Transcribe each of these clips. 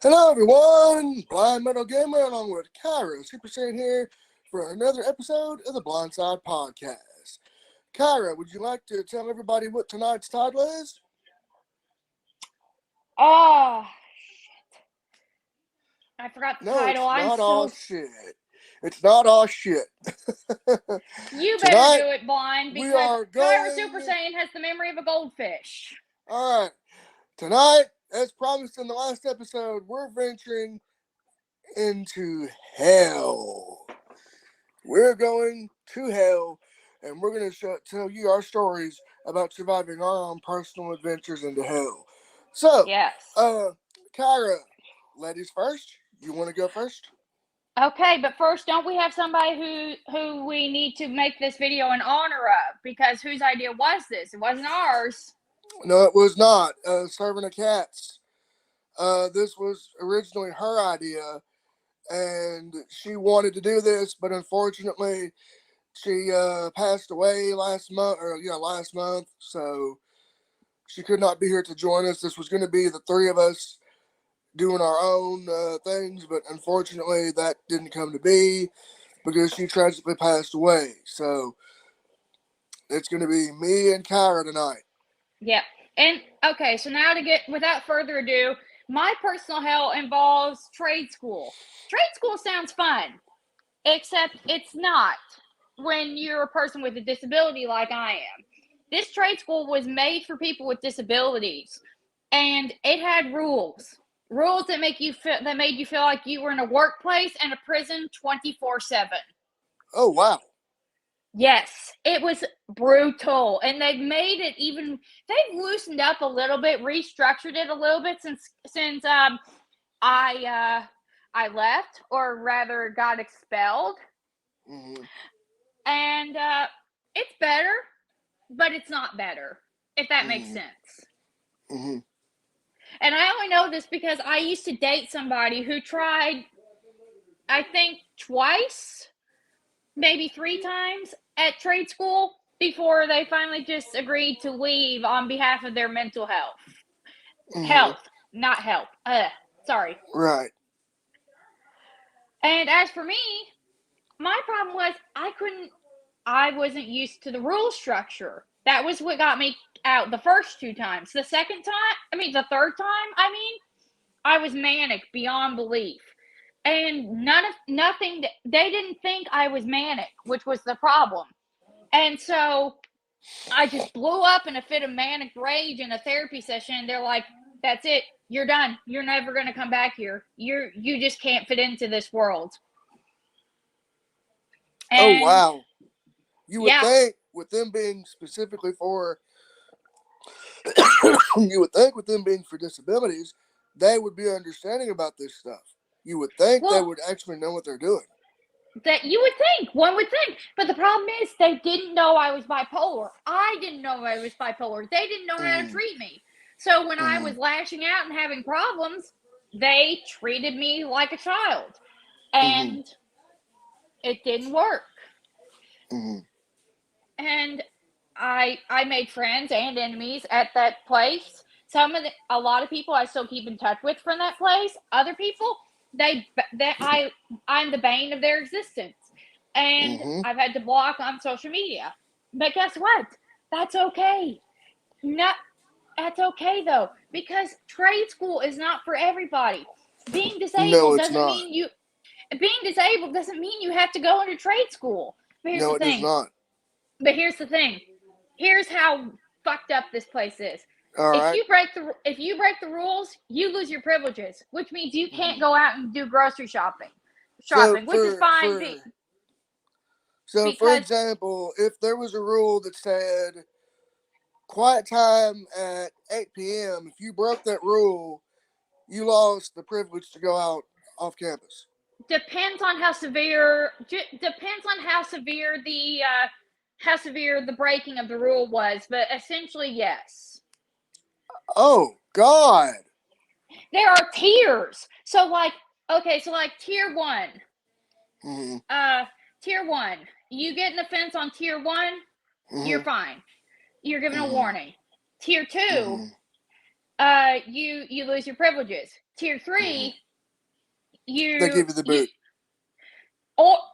Hello everyone, Blind Metal Gamer along with Kyra Super Saiyan here for another episode of the Blindside Podcast. Kyra, would you like to tell everybody what tonight's title is? Oh, shit. I forgot the No, title. it's not all shit. It's not all shit. You better do it, Blind, because Kyra Super going... Saiyan has the memory of a goldfish. Alright, tonight, as promised in the last episode, we're venturing into hell. We're going to hell, and we're going to tell you our stories about surviving our own personal adventures into hell. So, yes. Kyra, ladies first. You want to go first? Okay, but first, don't we have somebody who we need to make this video in honor of? Because whose idea was this? It wasn't ours. No, it was not. Serving of Cats. This was originally her idea, and she wanted to do this, but unfortunately, she passed away last month, so she could not be here to join us. This was going to be the three of us doing our own things, but unfortunately that didn't come to be because she tragically passed away. So it's going to be me and Kyra tonight. Yeah. And okay, so now without further ado, my personal hell involves trade school. Trade school sounds fun, except it's not when you're a person with a disability like I am. This trade school was made for people with disabilities, and it had rules that made you feel like you were in a workplace and a prison 24/7. Oh wow. Yes, it was brutal, and they've loosened up a little bit, restructured it a little bit since I left, or rather got expelled. Mm-hmm. And it's better, but it's not better, if that makes sense. Mm-hmm. And I only know this because I used to date somebody who tried, I think, twice, maybe 3 times at trade school before they finally just agreed to leave on behalf of their mental health. Health, not help. Sorry. Right. And as for me, my problem was I wasn't used to the rule structure. That was what got me out the first 2 times. The third time, I was manic beyond belief. And nothing, they didn't think I was manic, which was the problem. And so I just blew up in a fit of manic rage in a therapy session. They're like, that's it. You're done. You're never going to come back here. You just can't fit into this world. And, oh, wow. You would think with them being specifically for, you would think with them being for disabilities, they would be understanding about this stuff. You would think they would actually know what they're doing. That you would think, one would think. But the problem is they didn't know I was bipolar. I didn't know I was bipolar. They didn't know how to treat me. So when I was lashing out and having problems, they treated me like a child. And it didn't work. And I made friends and enemies at that place. A lot of people I still keep in touch with from that place. Other people, I'm the bane of their existence, and I've had to block on social media. But guess what? That's okay. That's okay though, because trade school is not for everybody. Being disabled doesn't mean you have to go into trade school. But here's the thing. Does not. But here's the thing. Here's how fucked up this place is. If you break the rules, you lose your privileges, which means you can't go out and do grocery shopping, which is fine. For example, if there was a rule that said quiet time at 8 p.m., if you broke that rule, you lost the privilege to go out off campus. Depends on how severe the breaking of the rule was, but essentially, yes. Oh, God. There are tiers. So, tier 1. Tier 1. You get an offense on tier 1, you're fine. You're given a warning. Tier 2, you lose your privileges. Tier 3, They you give you the you boot.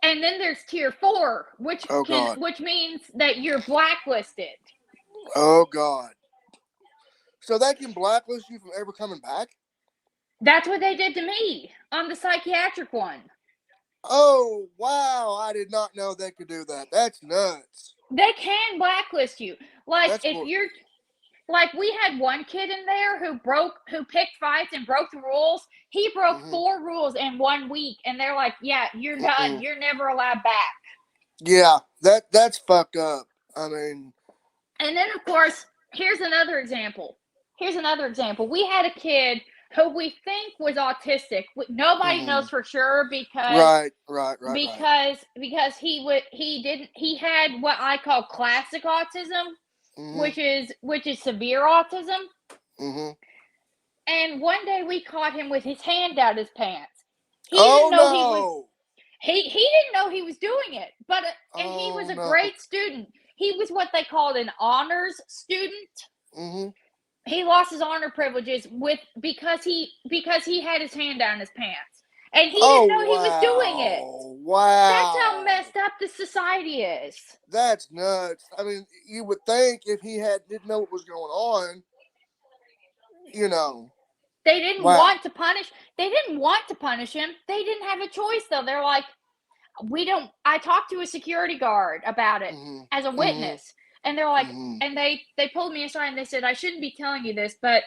and then there's tier 4, Oh God. which means that you're blacklisted. Oh God. So they can blacklist you from ever coming back? That's what they did to me on the psychiatric one. Oh wow, I did not know they could do that. That's nuts. They can blacklist you. Like That's if cool. you're like we had one kid in there who picked fights and broke the rules. He broke 4 rules in 1 week, and they're like, "Yeah, you're done. You're never allowed back." Yeah, that's fucked up. I mean, and then of course, here's another example. We had a kid who we think was autistic. Nobody knows for sure because right. he had what I call classic autism, which is severe autism. And one day we caught him with his hand down his pants. He didn't know he was he didn't know he was doing it, but and he was a great student. He was what they called an honors student. He lost his honor privileges because he had his hand down his pants, and he didn't know he was doing it. Wow. That's how messed up the society is. That's nuts. I mean, you would think if he didn't know what was going on, you know. They didn't want to punish. They didn't want to punish him. They didn't have a choice though. They're like, we don't. I talked to a security guard about it as a witness, and they're like, and they pulled me aside and they said, I shouldn't be telling you this, but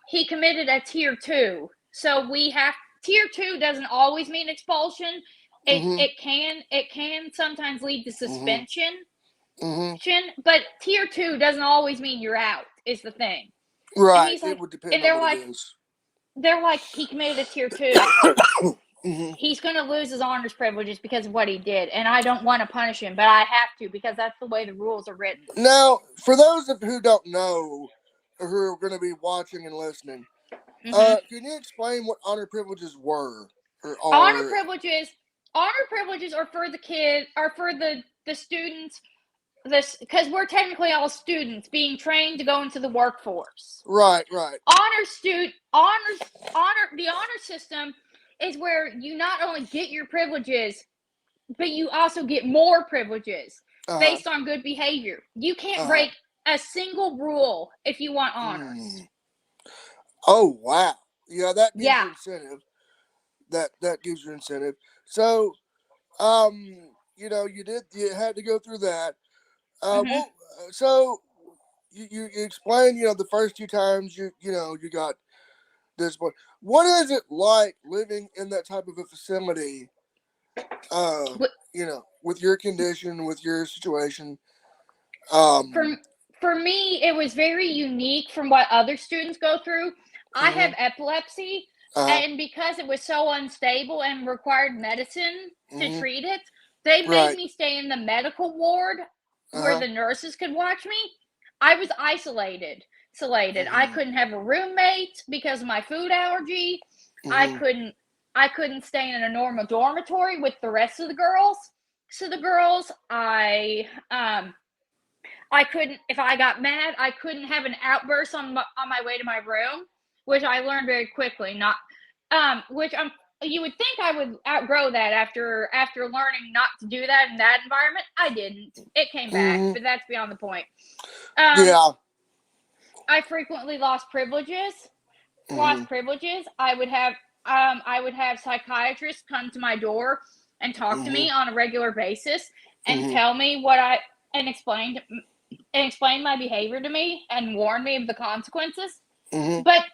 he committed a tier 2. So we have tier 2 doesn't always mean expulsion. It can sometimes lead to suspension. But tier 2 doesn't always mean you're out. Is the thing. Right. And he's like, it would depend on what it is. They're like, he committed a tier 2. He's going to lose his honors privileges because of what he did, and I don't want to punish him, but I have to because that's the way the rules are written. Now, for those who don't know, or who are going to be watching and listening, can you explain what honor privileges were? Honor privileges are for the kid, are for the students. Because we're technically all students being trained to go into the workforce. Right. The honor system is where you not only get your privileges, but you also get more privileges based on good behavior. You can't break a single rule if you want honors. Oh wow! Yeah, that gives you incentive. That gives you incentive. So, you had to go through that. Well, so you explained, the first 2 times you got this point. What is it like living in that type of a facility? With your condition, with your situation. For me, it was very unique from what other students go through. I have epilepsy, and because it was so unstable and required medicine to treat it, they made me stay in the medical ward where the nurses could watch me. I was isolated. I couldn't have a roommate because of my food allergy. I couldn't stay in a normal dormitory with the rest of the girls. So the girls, I couldn't, if I got mad, I couldn't have an outburst on my way to my room, which I learned very quickly. You would think I would outgrow that after learning not to do that in that environment. I didn't. It came back, but that's beyond the point. I frequently lost privileges. I would have psychiatrists come to my door and talk to me on a regular basis and tell me and explain my behavior to me and warn me of the consequences. But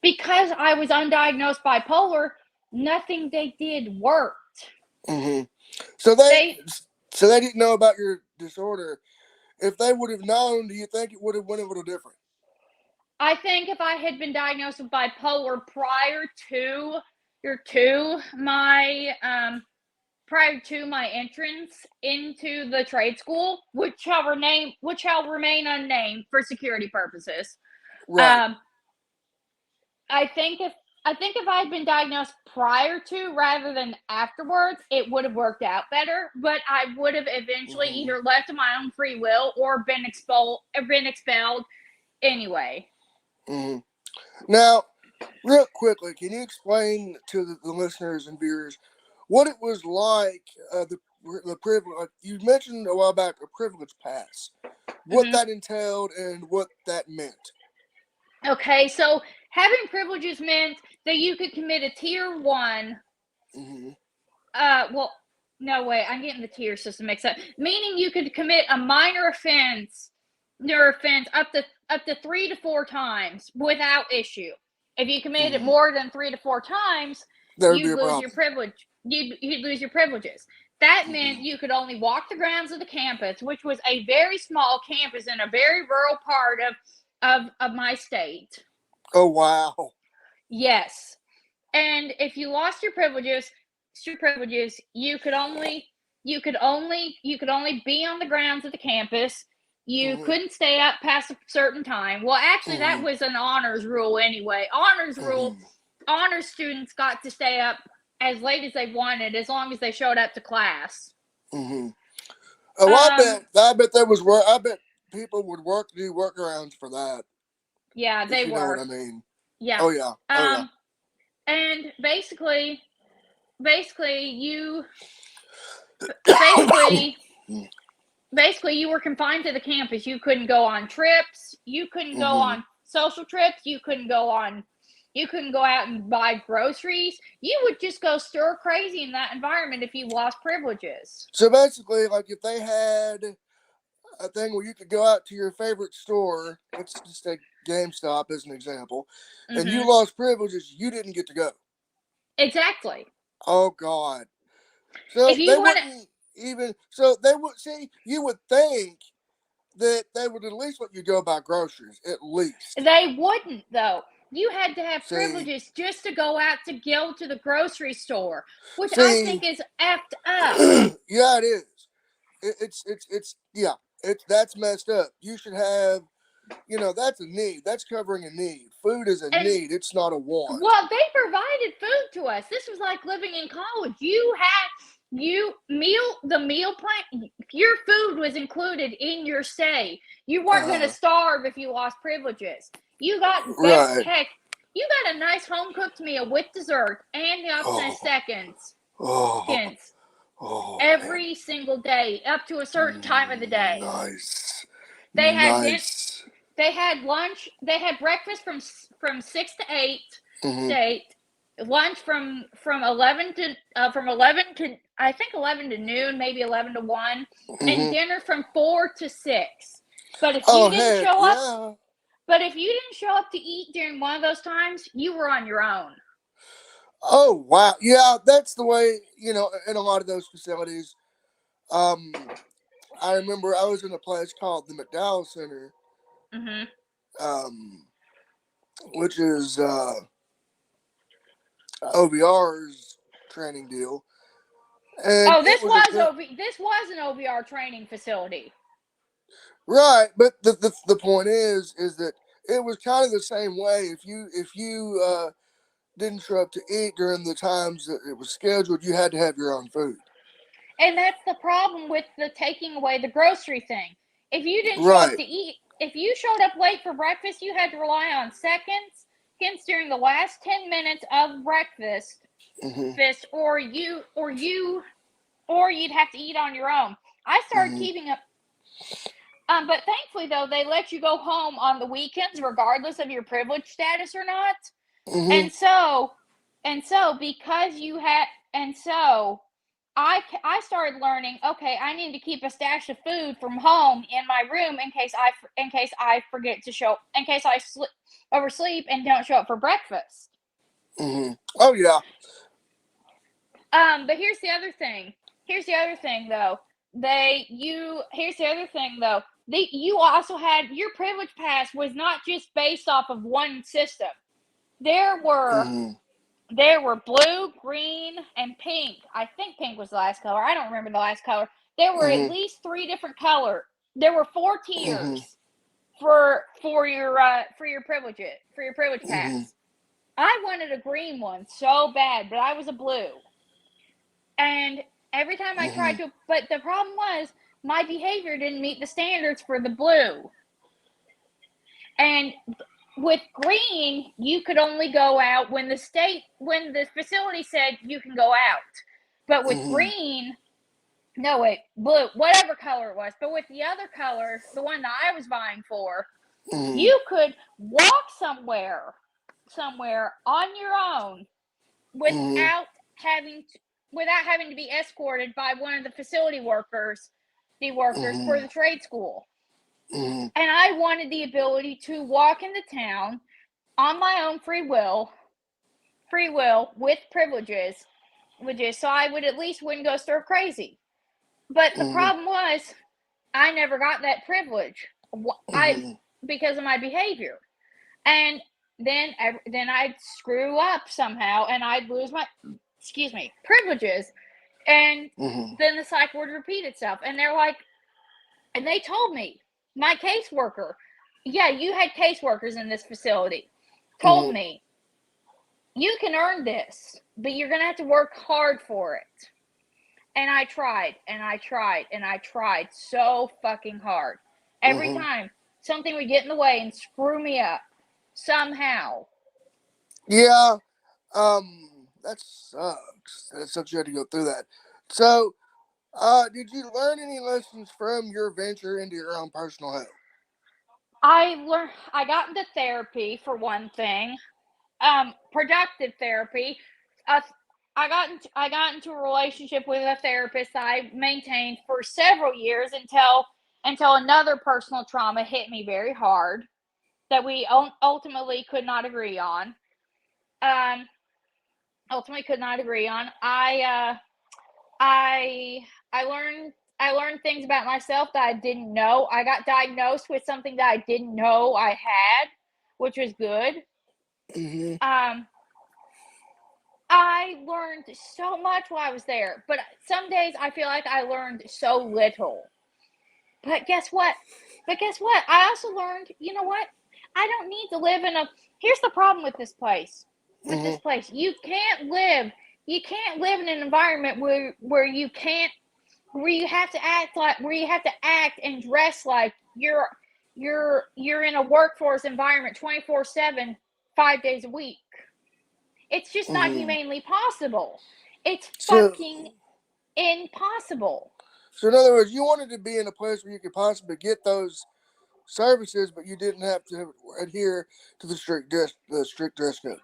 because I was undiagnosed bipolar, nothing they did worked. So they didn't know about your disorder. If they would have known, do you think it would have went a little different? I think if I had been diagnosed with bipolar prior to my entrance into the trade school, which shall remain unnamed for security purposes. Right. I think if I had been diagnosed prior to rather than afterwards, it would have worked out better. But I would have eventually either left of my own free will or been expelled anyway. Now, real quickly, can you explain to the listeners and viewers what it was like? The privilege. Like you mentioned a while back, a privilege pass. What Hmm. that entailed and what that meant. Okay, so having privileges meant that you could commit a tier one. Mm-hmm. Well, no way, I'm getting the tier system mixed up. Meaning you could commit a minor offense, up to 3 to 4 times without issue. If you committed it Mm-hmm. more than 3 to 4 times, There would be you'd a lose your problem. privilege. You'd lose your privileges. That meant Mm-hmm. you could only walk the grounds of the campus, which was a very small campus in a very rural part of my state. Oh wow. Yes. And if you lost your privileges, you could only be on the grounds of the campus. You Mm-hmm. couldn't stay up past a certain time. Well, actually, that Mm-hmm. was an honors rule anyway. Mm-hmm. Honors students got to stay up as late as they wanted, as long as they showed up to class. Mm-hmm. Oh, Um, I bet there was work. I bet people would do workarounds for that, yeah, if they you know what were. I mean. Yeah. Oh yeah. Oh yeah. Um, and basically, you basically basically you were confined to the campus. You couldn't go on trips, you couldn't go Mm-hmm. on social trips, you couldn't go out and buy groceries. You would just go stir crazy in that environment if you lost privileges. So basically, like if they had a thing where you could go out to your favorite store, let's just take GameStop as an example, and you Mhm. lost privileges, you didn't get to go. Exactly. Oh God. If So they you want to wouldn't even. So they would see. You would think that they would at least let you go buy groceries, at least. They wouldn't though. You had to have See, privileges just to go out to go to the grocery store, which I see, think is effed up. yeah, it is. It's yeah. It's that's messed up. You should have. That's a need. That's covering a need. Food is a And need. It's not a want. well, they provided food to us. This was like living in college. The meal plan. Your food was included in your stay. You weren't going to Uh, starve if you lost privileges. You got best right. heck. You got a nice home cooked meal with dessert and the option of Oh, oh, seconds oh, man. every single day up to a certain time of the day. Nice, They had din- nice. they had lunch, they had breakfast from 6 to 8 Mm-hmm. state, lunch from 11 to I think 11 to noon, maybe 11 to 1, and Mm-hmm. dinner from 4 to 6. But if Oh you didn't heck show up yeah. but if you didn't show up to eat during one of those times, you were on your own. Oh wow. Yeah, that's the way. In a lot of those facilities. Um, I remember I was in a place called the McDowell Center, Mhm. um, which is OVR's training deal, and Oh, it was a good. This was an OVR training facility. Right, but the point is that it was kind of the same way. If you didn't show up to eat during the times that it was scheduled, you had to have your own food. And that's the problem with the taking away the grocery thing. If you didn't show up Right. to eat, if you showed up late for breakfast, you had to rely on seconds during the last 10 minutes of breakfast, Mhm. or you'd have to eat on your own. I started Mhm. keeping up, but thankfully though they let you go home on the weekends regardless of your privilege status or not. Mhm. And so, because you had, and so I started learning. Okay, I need to keep a stash of food from home in my room in case I forget to show in case I oversleep and don't show up for breakfast. Mhm. Oh yeah. But here's the other thing. Here's the other thing though. Here's the other thing though. You also had your privilege pass was not just based off of one system. There were Mhm. There were blue, green, and pink. I think pink was the last color. I don't remember the last color. There were at Mhm. least 3 different colors. There were 4 Mhm. tiers for your privilege Mhm. pass. I wanted a green one so bad, but I was a blue. And every time I tried Mhm. to, but the problem was my behavior didn't meet the standards for the blue. And with green, you could only go out when the facility said you can go out. But with Mm-hmm. green, no, wait, blue, whatever color it was. But with the other color, the one that I was vying for, Mm-hmm. you could walk somewhere on your own Mm-hmm. without having to be escorted by one of the facility workers, for Mm-hmm. the trade school. Mm-hmm. And I wanted the ability to walk into town on my own free will with privileges, so I would at least wouldn't go stir crazy. But the Mm-hmm. problem was, I never got that privilege. I Mm-hmm. Because of my behavior, and then I'd screw up somehow, and I'd lose my privileges, and Mm-hmm. then the cycle would repeat itself. And they told me, my caseworker, yeah, you had caseworkers in this facility, told Mm-hmm. me, you can earn this, but you're gonna have to work hard for it. And I tried, and I tried, and I tried so fucking hard. Every Mm-hmm. time something would get in the way and screw me up somehow. Yeah. That sucks. That sucks you had to go through that. So, did you learn any lessons from your venture into your own personal health? I got into therapy, for one thing. Productive therapy. Uh, I got into a relationship with a therapist that I maintained for several years, until another personal trauma hit me very hard, that we ultimately could not agree on. Um, ultimately could not agree on. I learned things about myself that I didn't know. I got diagnosed with something that I didn't know I had, which was good. Mm-hmm. Um, I learned so much while I was there, but some days I feel like I learned so little. But guess what? I also learned, you know what? I don't need to live in a. Here's the problem with this place. Mm-hmm. You can't live in an environment where you have to act and dress like you're in a workforce environment 24/7, 5 days a week. It's just not Mm-hmm. humanely possible. It's So, fucking impossible. so in other words, you wanted to be in a place where you could possibly get those services, but you didn't have to adhere to the strict dress code.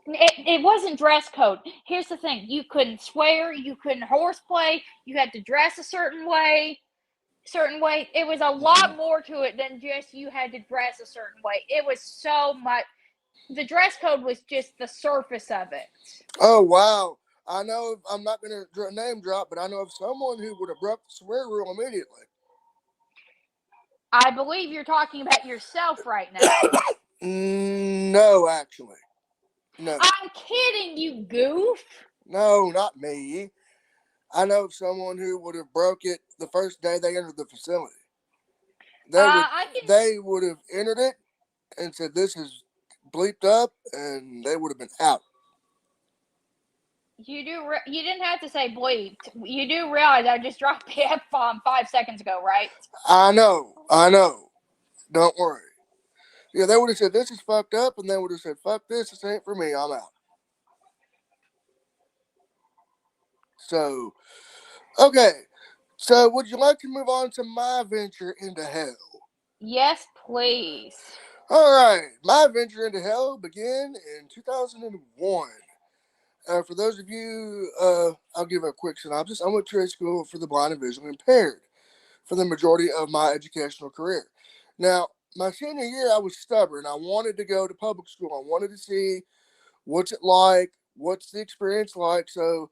It wasn't dress code. Here's the thing: you couldn't swear, you couldn't horseplay, you had to dress a certain way. It was a Mm-hmm. lot more to it than just you had to dress a certain way. It was so much. The dress code was just the surface of it. Oh wow! I know I'm not going to name drop, but I know of someone who would have broke the swear rule immediately. I believe you're talking about yourself right now. No, actually, no, I'm kidding, you goof. no, not me. I know of someone who would have broke it the first day they entered the facility. They would I can. they would have entered it and said this is bleeped up, and they would have been out. You didn't have to say bleeped. You do realize I just dropped the F bomb 5 seconds ago, right? I know, I know. Don't worry. Yeah, they would have said this is fucked up, and they would have said fuck this. This ain't for me. I'm out. So okay. So would you like to move on to my venture into hell? Yes, please. All right, my venture into hell began in 2001. For those of you, I'll give a quick synopsis. I went to trade school for the blind and visually impaired for the majority of my educational career. Now, my senior year, I was stubborn. I wanted to go to public school. I wanted to see what's it like, what's the experience like. So,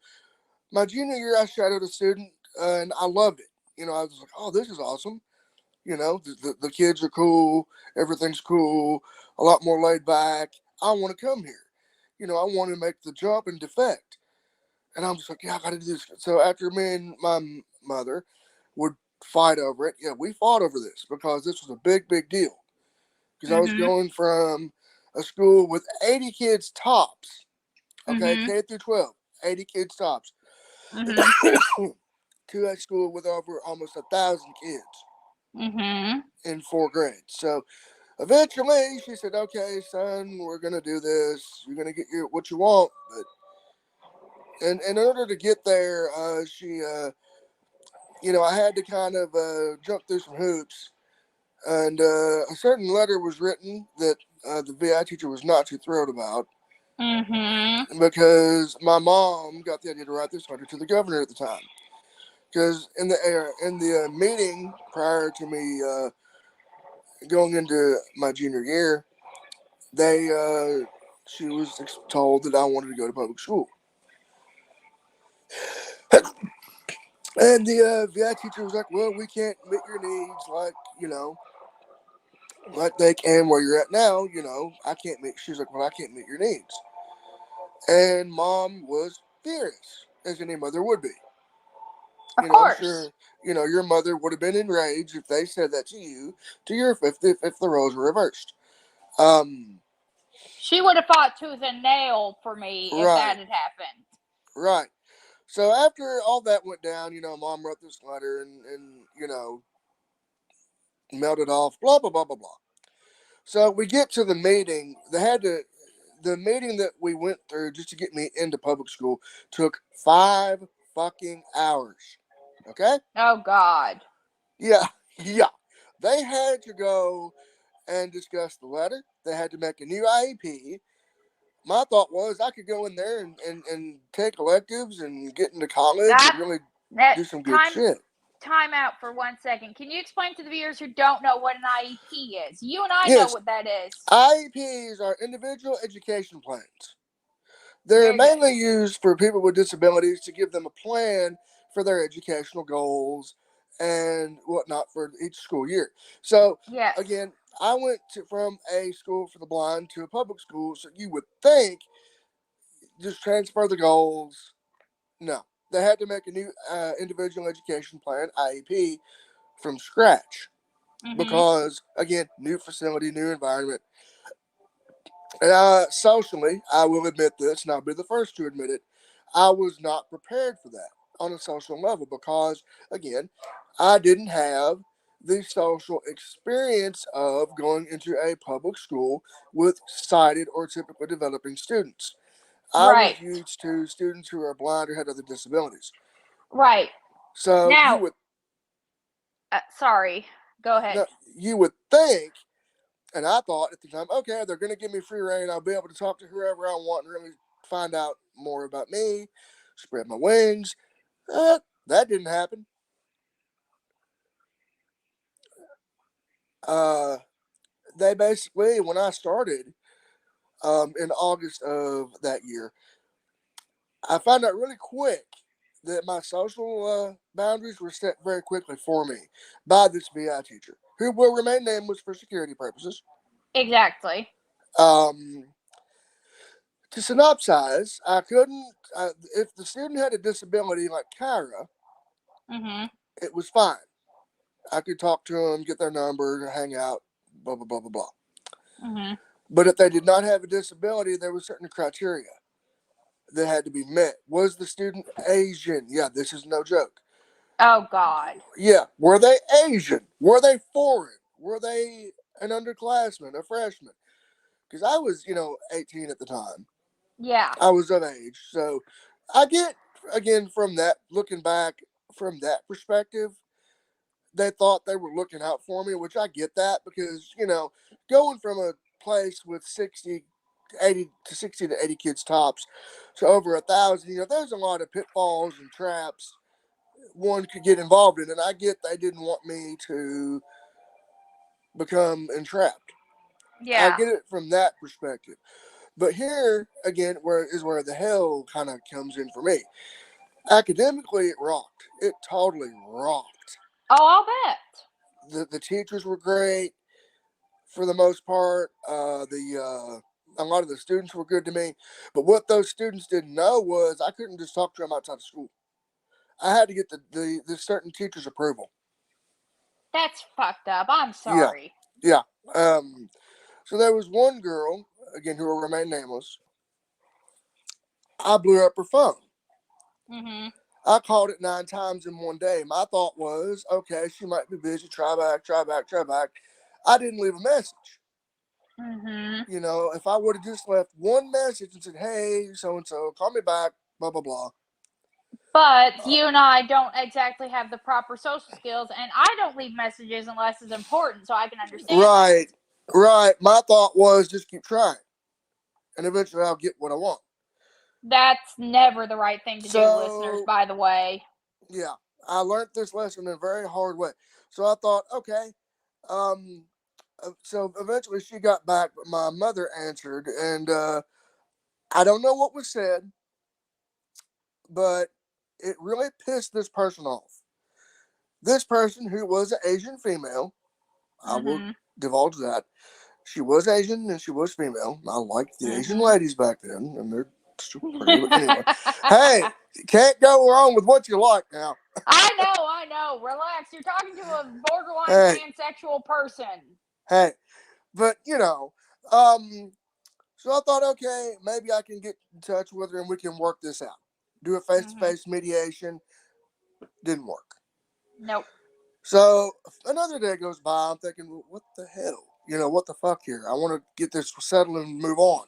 my junior year, I shadowed a student, and I loved it. I was like, oh, this is awesome. The kids are cool, everything's cool, a lot more laid back. I want to come here. I want to make the jump and defect. And I'm just like, yeah, I got to do this. So after me and my mother would fight over it, yeah, we fought over this because this was a big, big deal. Because I was Mhm. going from a school with 80 kids tops, okay, Mhm. K through 12, 80 kids tops, Mhm. to a school with over almost 1,000 kids Mhm. in 4 grades. So Eventually, she said, "Okay, son, we're gonna do this. You're gonna get what you want." And in order to get there, I had to kind of jump through some hoops, and a certain letter was written that the VI teacher was not too thrilled about Mm-hmm. because my mom got the idea to write this letter to the governor at the time. Because in the meeting prior to me going into my junior year, they she was told that I wanted to go to public school, and the VI teacher was like, "Well, we can't meet your needs like they can where you're at now. I can't meet." She's like, "Well, I can't meet your needs," and mom was furious, as any mother would be. Of I'm course. sure your mother would have been enraged if they said that to you, if the roles were reversed. Um, She would have fought tooth and nail for me if right, that had happened. right. So after all that went down, mom wrote this letter and mailed it off. Blah blah blah blah blah. So we get to the meeting. The meeting that we went through just to get me into public school took 5 fucking hours. Okay? Oh God. Yeah, yeah. They had to go and discuss the letter. They had to make a new IEP. My thought was I could go in there and take electives and get into college and That really that do some good time shit. time out for 1 second. Can you explain to the viewers who don't know what an IEP is? You and I know Yes, what that is. IEPs are individual education plans. They're Very good. mainly used for people with disabilities to give them a plan for their educational goals and whatnot for each school year. So, Yes. again, I went from a school for the blind to a public school, so you would think just transfer the goals. No, they had to make a new individual education plan, IEP, from scratch Mm-hmm. because, again, new facility, new environment. Socially, I will admit this, and I'll be the first to admit it. I was not prepared for that on a social level because, again, I didn't have the social experience of going into a public school with sighted or typically developing students. I was Right. used to students who are blind or had other disabilities. Right. So Now, sorry. Go ahead. no, you would think, and I thought at the time, okay, they're going to give me free reign. I'll be able to talk to whoever I want and really find out more about me, spread my wings. That didn't happen. Uh, they basically, when I started in August of that year, I found out really quick that my social boundaries were set very quickly for me by this VI teacher, who will remain nameless for security purposes. Exactly. Um, to synopsize, I couldn't. If the student had a disability like Kyra, Mm-hmm. it was fine. I could talk to them, get their number, hang out, blah blah blah blah blah. Mm-hmm. But if they did not have a disability, there were certain criteria that had to be met. Was the student Asian? Yeah, this is no joke. Oh God. Yeah, were they Asian? Were they foreign? Were they an underclassman, a freshman? Because I was, 18 at the time. Yeah. I was of age, so I get again from that looking back from that perspective. They thought they were looking out for me, which I get that because going from a place with 80 to 60 to 80 kids tops to over 1,000, there's a lot of pitfalls and traps one could get involved in, and I get they didn't want me to become entrapped. I Yeah. get it from that perspective. But here again, where the hell kind of comes in for me. Academically, it rocked. It totally rocked. Oh, I'll bet. The teachers were great for the most part. A lot of the students were good to me. But what those students didn't know was I couldn't just talk to them outside of school. I had to get the certain teacher's approval. That's fucked up. I'm Yeah, sorry. yeah. So there was one girl again who will remain nameless. I blew up her phone. Mm-hmm. I called it 9 times in one day. My thought was, okay, she might be busy. Try back, try back, try back. I didn't leave a message. Mm-hmm. You know, if I would have just left one message and said, "Hey, so and so, call me back," blah blah blah. But you and I don't exactly have the proper social skills, and I don't leave messages unless it's important, so I can understand that. Right, right. My thought was just keep trying, and eventually I'll get what I want. That's never the right thing to do, listeners, So by the way. yeah, I learned this lesson in a very hard way. So I thought, okay. Um, so eventually she got back, but my mother answered, and I don't know what was said, but it really pissed this person off. This person, who was an Asian female, I will Mm-hmm. divulge that. She was Asian and she was female. I liked the Asian Mm-hmm. ladies back then, and they're pretty. But anyway, hey, you can't go wrong with what you like now. I know. Relax. You're talking to a borderline Hey, pansexual person. hey, but um, so I thought, okay, maybe I can get in touch with her and we can work this out. Do a face to Mm-hmm. face mediation. Didn't work. Nope. So another day goes by. I'm thinking, well, what the hell? What the fuck here? I want to get this settled and move on.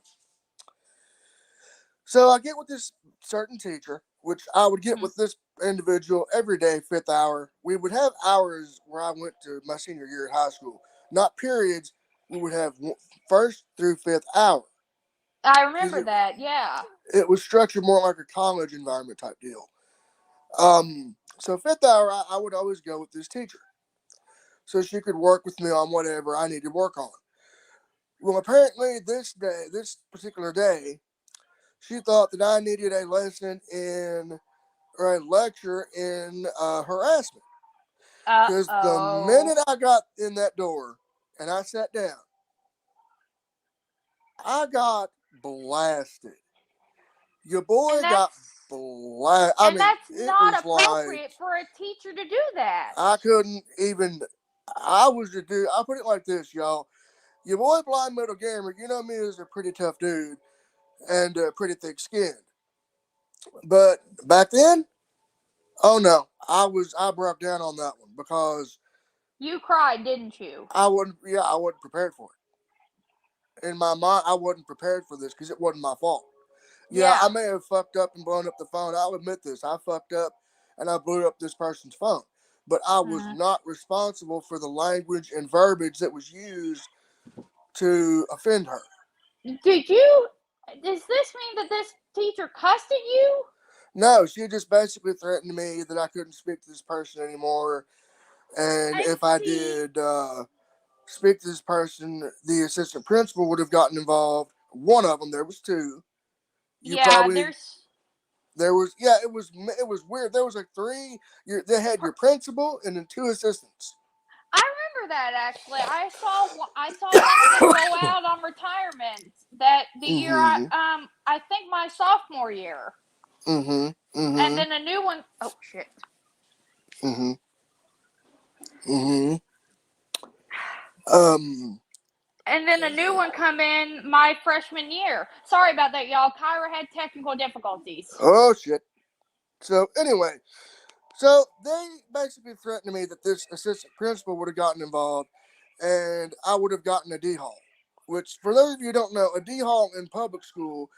So I get with this certain teacher, which I would get Mm-hmm. with this individual every day, fifth hour. We would have hours where I went to my senior year at high school, not periods. We would have first through fifth hour I because remember that, yeah. it was structured more like a college environment type deal. So fifth hour, I would always go with this teacher so she could work with me on whatever I needed to work on. Well, apparently this particular day, she thought that I needed a lesson in or a lecture in harassment. Because the Uh-oh. minute I got in that door and I sat down, I got blasted. Your boy And got that's blasted. I and mean, that's it not was like appropriate for a teacher to do that. I couldn't even. I was the dude. I put it like this, y'all. Your boy Blind Metal Gamer, you know me as a pretty tough dude and pretty thick skinned. But back then, oh no, I broke down on that one because You cried, didn't you? I wasn't prepared for it. In my mind, I wasn't prepared for this because it wasn't my fault. Yeah, Yeah. I may have fucked up and blown up the phone. I'll admit this. I fucked up and I blew up this person's phone. But I was Mm-hmm. not responsible for the language and verbiage that was used to offend her. Did you? Does this mean that this teacher cussed at you? No, she just basically threatened me that I couldn't speak to this person anymore. And I if I see. did speak to this person, the assistant principal would have gotten involved. One of them, there was two. You Yeah, probably there's. There was it was weird. There was like three. They had your principal and then two assistants. I remember that actually. I saw one of them go out on retirement that the year Mm-hmm. I think my sophomore year, Mm-hmm. and Mm-hmm. then a new one oh shit, Mm-hmm. Mm-hmm. Um. and then a new one come in my freshman year. Sorry about that, y'all. Kyra had technical difficulties. Oh shit. So anyway, so they basically threatened me that this assistant principal would have gotten involved, and I would have gotten a D hall. Which, for those of you who don't know, a D hall in public school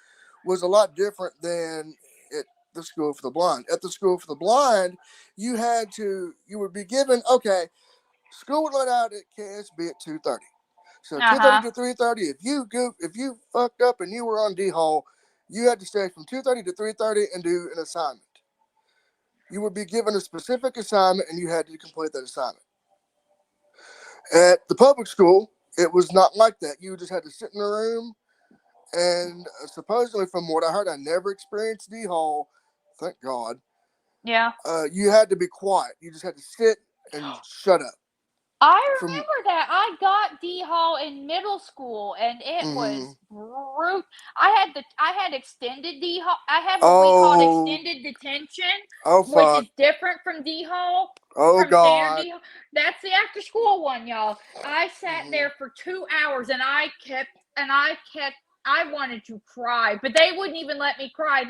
was a lot different than at the school for the blind. At the school for the blind, you would be given, okay, school would let out at KSB at 2:30. So Uh 2:30 huh. to 3:30, if you fucked up and you were on D hall, you had to stay from 2:30 to 3:30 and do an assignment. You would be given a specific assignment and you had to complete that assignment. At the public school, it was not like that. You just had to sit in a room and supposedly, from what I heard, I never experienced D hall. Thank God. Yeah. You had to be quiet. You just had to sit and shut up. I From remember that. I got D Hall in middle school, and it mm-hmm. was brute. I had extended D Hall. I had what we called Oh, extended detention, oh which fuck. is different from D Hall, Oh from standard God. D Hall. That's the after school one, y'all. I sat Mm-hmm. there for 2 hours, and I kept. I wanted to cry, but they wouldn't even let me cry.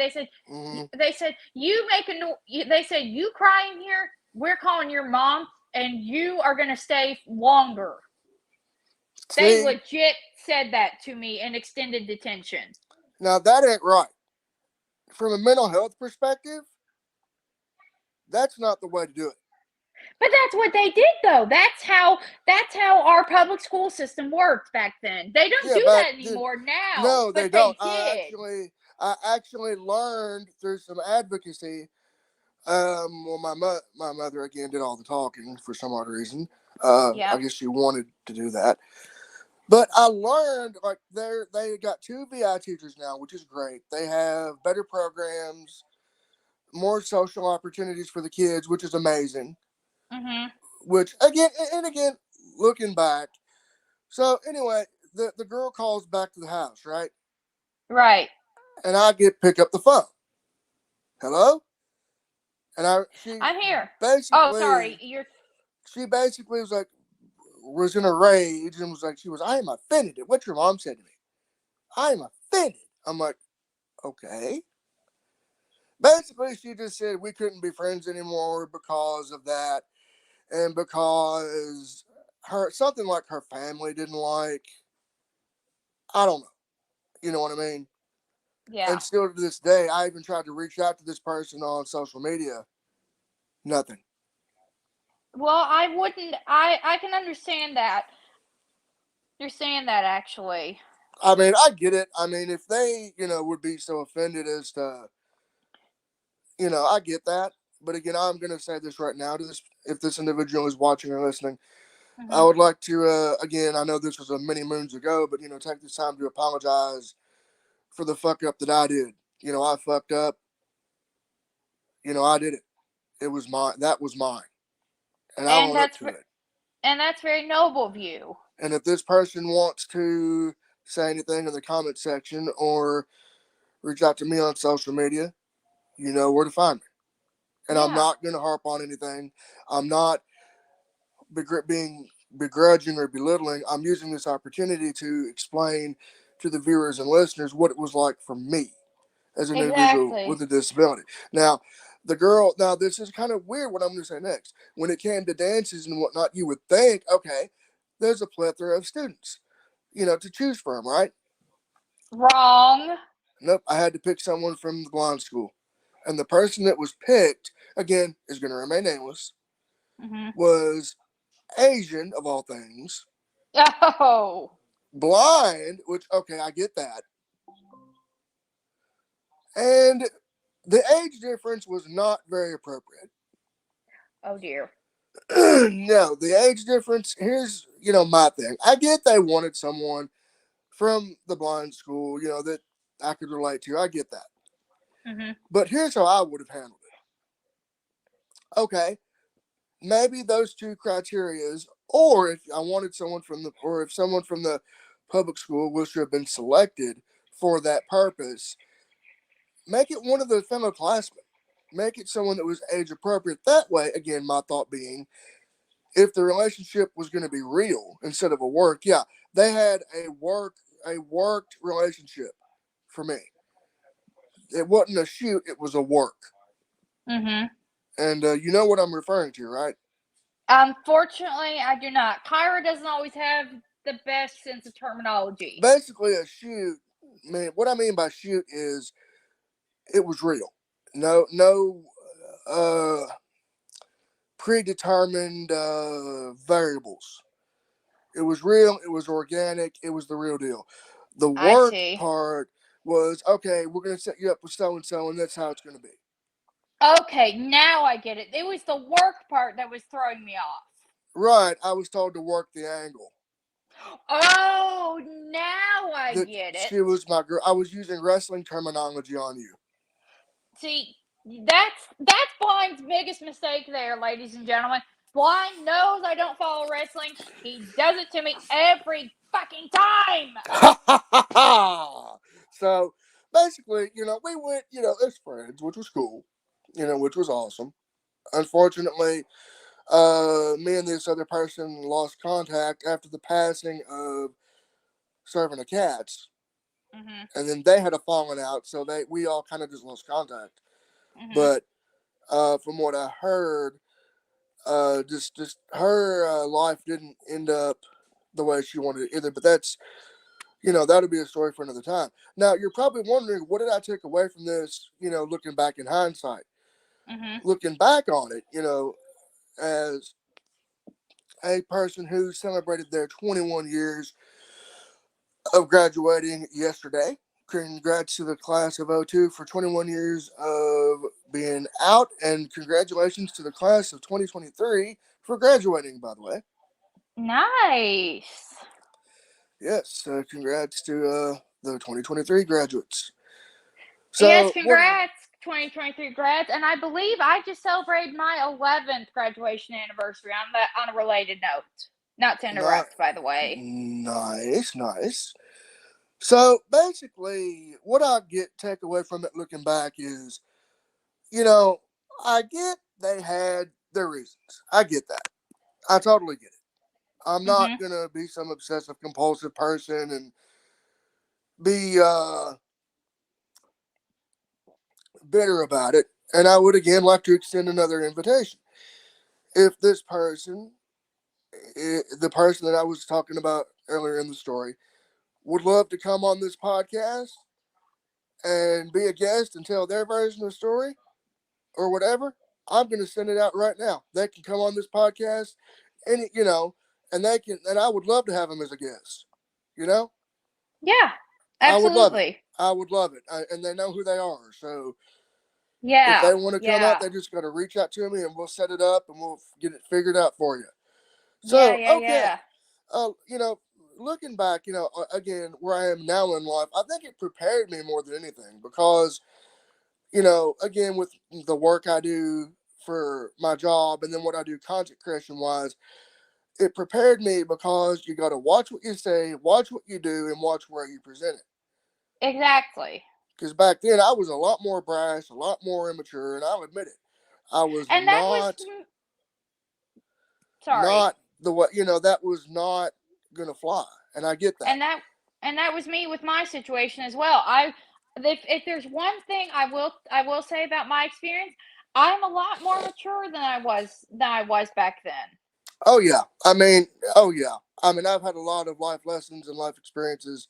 Mm-hmm. They said you make a no. They said you cry in here. We're calling your mom and you are going to stay longer. They See, legit said that to me in extended detention. now that ain't right. From a mental health perspective, that's not the way to do it. But that's what they did though. That's how our public school system worked back then. They don't Yeah, do back that then, anymore now, no, they but don't. they did. I actually learned through some advocacy. Well, my mother again did all the talking for some odd reason. I Yep. guess she wanted to do that. But I learned like they got two VI teachers now, which is great. They have better programs, more social opportunities for the kids, which is amazing. Mhm. Which again and again, looking back. So anyway, the girl calls back to the house, right? Right. And I get pick up the phone. Hello? And I I'm here. Oh, sorry. basically You're she basically was in a rage and was like I am offended at what your mom said to me. I am offended. I'm like, okay. Basically, she just said we couldn't be friends anymore because of that, and because her something like her family didn't like. I don't know. You know what I mean? yeah. And still to this day, I even tried to reach out to this person on social media. Nothing. Well, I wouldn't. I can understand that. Understand that actually. I mean, I get it. I mean, if they, would be so offended as to, I get that. But again, I'm going to say this right now to this, if this individual is watching or listening, I Mhm. would like to, again, I know this was a many moons ago, but, take this time to apologize for the fuck up that I did. I fucked up. I did it. It was mine. That was mine. And I And own up that's to it. very noble of you. And if this person wants to say anything in the comment section or reach out to me on social media, you know where to find me. And I'm Yeah. not going to harp on anything. I'm not being begrudging or belittling. I'm using this opportunity to explain to the viewers and listeners what it was like for me as an individual with Exactly. a disability. Now, this is kind of weird what I'm going to say next. When it came to dances and whatnot, you would think, okay, there's a plethora of students, to choose from, right? Wrong. Nope, I had to pick someone from the blind school. And the person that was picked, again, is going to remain nameless, Mhm. was Asian, of all things, Oh. blind, which, okay, I get that. And the age difference was not very appropriate. Oh dear. No, the age difference, here's, my thing. I get they wanted someone from the blind school, that I could relate to. I get that. Mhm. But here's how I would have handled it. Okay, maybe those two criterias, or if I wanted someone or if someone from the public school was to have been selected for that purpose, make it one of the fellow classmen. Make it someone that was age appropriate. That way, again, my thought being, if the relationship was going to be real instead of a work, yeah, they had a worked relationship for me. It wasn't a shoot; it was a work. Mhm. And you know what I'm referring to, right? Unfortunately, I do not. Kyra doesn't always have the best sense of terminology. Basically, a shoot. Man, what I mean by shoot is it was real. No, uh, predetermined variables. It was real. It was organic. It was the real deal. The I work see. part was okay. We're gonna set you up with so and so, and that's how it's gonna be. Okay, now I get it. It was the work part that was throwing me off. Right. I was told to work the angle. Oh, now I That get it. she was my girl. I was using wrestling terminology on you. See, that's Blind's biggest mistake there, ladies and gentlemen. Blind knows I don't follow wrestling. He does it to me every fucking time. So basically, we went, as friends, which was cool, which was awesome. Unfortunately, me and this other person lost contact after the passing of serving the cats, Mhm. and then they had a falling out, so we all kind of just lost contact. Mhm. But from what I heard, just her life didn't end up. the way she wanted it either. But that's, that'll be a story for another time. Now, you're probably wondering, what did I take away from this, looking back in hindsight? Mhm. Looking back on it, as a person who celebrated their 21 years of graduating yesterday. Congrats to the class of '02 for 21 years of being out, and congratulations to the class of 2023 for graduating, by the way. Nice. Yes, congrats to the 2023 graduates. Yes, So, what? congrats, 2023 grads. And I believe I just celebrated my 11th graduation anniversary on a related note. Not to Not interrupt, by the way. nice, nice. So basically, what I get take away from it looking back is, you know, I get they had their reasons. I get that. I totally get it. I'm not Mhm. gonna be some obsessive compulsive person and be bitter about it. And I would again like to extend another invitation. If this person, the person that I was talking about earlier in the story, would love to come on this podcast and be a guest and tell their version of the story or whatever, I'm going to send it out right now. They can come on this podcast, and and they can, and I would love to have them as a guest. You know, Yeah, I would love it. absolutely. I would love it, and they know who they are. So if Yeah, they want to come out, yeah, they just got to reach out to me, and we'll set it up, and we'll get it figured out for you. yeah, So yeah, okay, yeah. uh, you know, looking back, again where I am now in life, I think it prepared me more than anything because again, with the work I do for my job and then what I do content creation wise, it prepared me because you got to watch what you say, watch what you do, and watch where you present it. Exactly. Because back then I was a lot more brash, a lot more immature, and I'll admit it. I was And that was, sorry. not the way, that was not going to fly. And I get that. And that was me with my situation as well. If there's one thing I will say about my experience, I'm a lot more mature than I was back then. Oh, yeah. I mean, oh, yeah. I mean, I've had a lot of life lessons and life experiences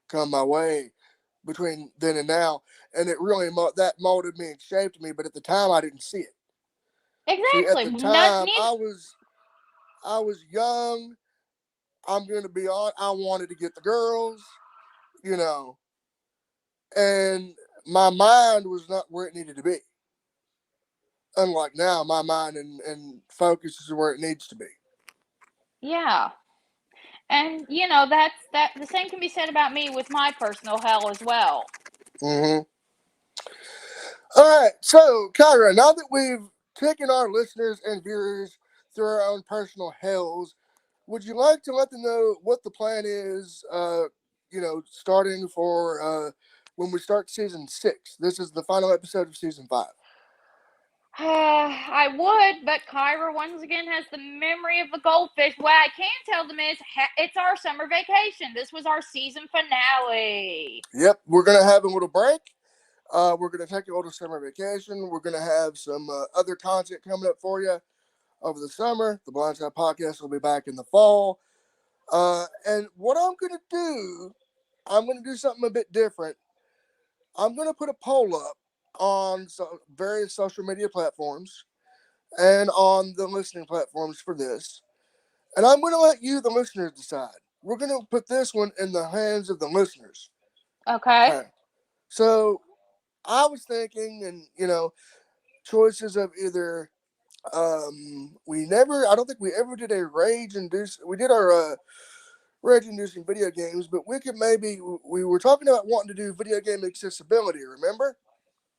come my way between then and now, and it really that molded me and shaped me. But at the time, I didn't see it. See, at Exactly. the Not time, need. I was young. I'm going to be on. I wanted to get the girls, you know, and my mind was not where it needed to be. Unlike now, my mind and focus is where it needs to be. Yeah. And that the same can be said about me with my personal hell as well. Mm-hmm. All right, so Kyra, now that we've taken our listeners and viewers through our own personal hells, would you like to let them know what the plan is? Starting for when we start season 6. This is the final episode of season 5. I would, but Kyra once again has the memory of a goldfish. What I can tell them is it's our summer vacation. This was our season finale. Yep, we're gonna have a little break. We're gonna take a little summer vacation. We're gonna have some other content coming up for you over the summer. The Blindside Podcast will be back in the fall. And what I'm gonna do something a bit different. I'm gonna put a poll up on various social media platforms and on the listening platforms for this. And I'm going to let you, the listeners, decide. We're going to put this one in the hands of the listeners. Okay. Okay. So I was thinking, and, choices of either, I don't think we ever did a we did our rage inducing video games, but we were talking about wanting to do video game accessibility, remember?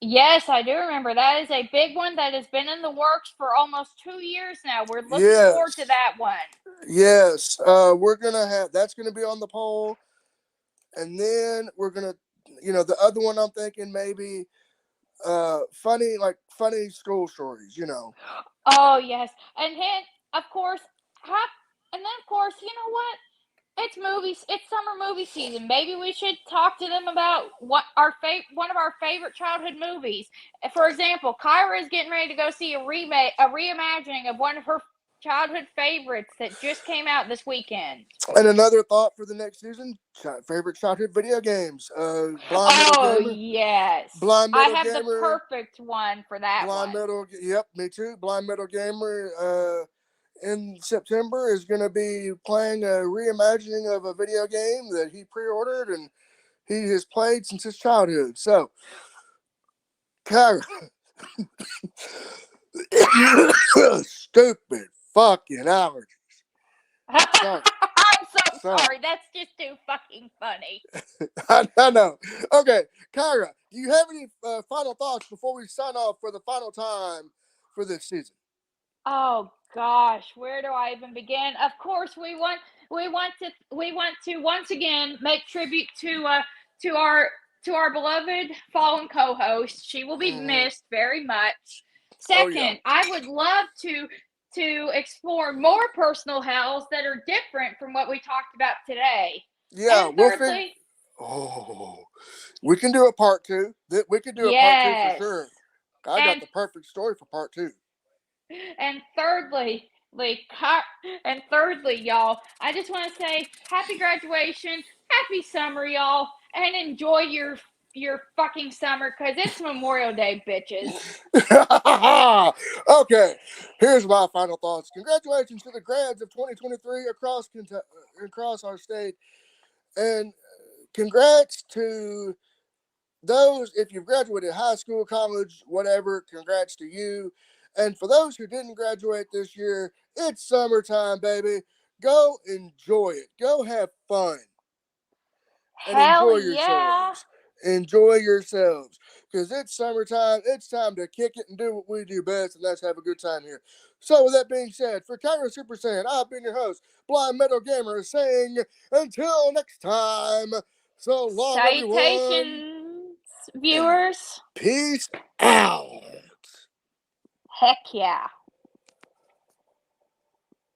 Yes, I do remember. That is a big one that has been in the works for almost 2 years now. We're looking forward to Yes. that one. Yes. We're going to that's going to be on the poll. And then we're going to, the other one I'm thinking maybe funny school stories. Oh yes, and then of course, have and then of course, you know what? It's movies. It's summer movie season. Maybe we should talk to them about one of our favorite childhood movies. For example, Kyra is getting ready to go see a reimagining of one of her childhood favorites that just came out this weekend. And another thought for the next season: favorite childhood video games. Blind Metal Oh Gamer. yes, Blind I Metal have the Gamer. perfect one for that Blind one. Metal. Yep, me too. Blind Metal Gamer. In September is going to be playing a reimagining of a video game that he pre-ordered and he has played since his childhood. So, Kyra, stupid fucking allergies. Sorry. I'm so Sorry. sorry. That's just too fucking funny. I know. Okay, Kyra, do you have any final thoughts before we sign off for the final time for this season? Oh gosh, where do I even begin? Of course, we want to once again make tribute to our to our beloved fallen co-host. She will be missed very much. Oh yeah. Second, I would love to explore more personal hells that are different from what we talked about today. Yeah, And we'll figure. thirdly, Oh, we can do a part two. We can do a part two for yes. sure. I got And the perfect story for part two. And thirdly, y'all, I just want to say happy graduation, happy summer, y'all, and enjoy your fucking summer because it's Memorial Day, bitches. Okay, here's my final thoughts. Congratulations to the grads of 2023 across our state, and congrats to those, if you've graduated high school, college, whatever, congrats to you. And for those who didn't graduate this year, it's summertime, baby. Go enjoy it. Go have fun and Hell enjoy yeah. yourselves. Enjoy yourselves. Because it's summertime. It's time to kick it and do what we do best, and that's have a good time here. So, with that being said, for Kyra Super Saiyan, I've been your host, Blind Metal Gamer, saying until next time, so long, everyone. Salutations, And viewers. peace out. Heck yeah.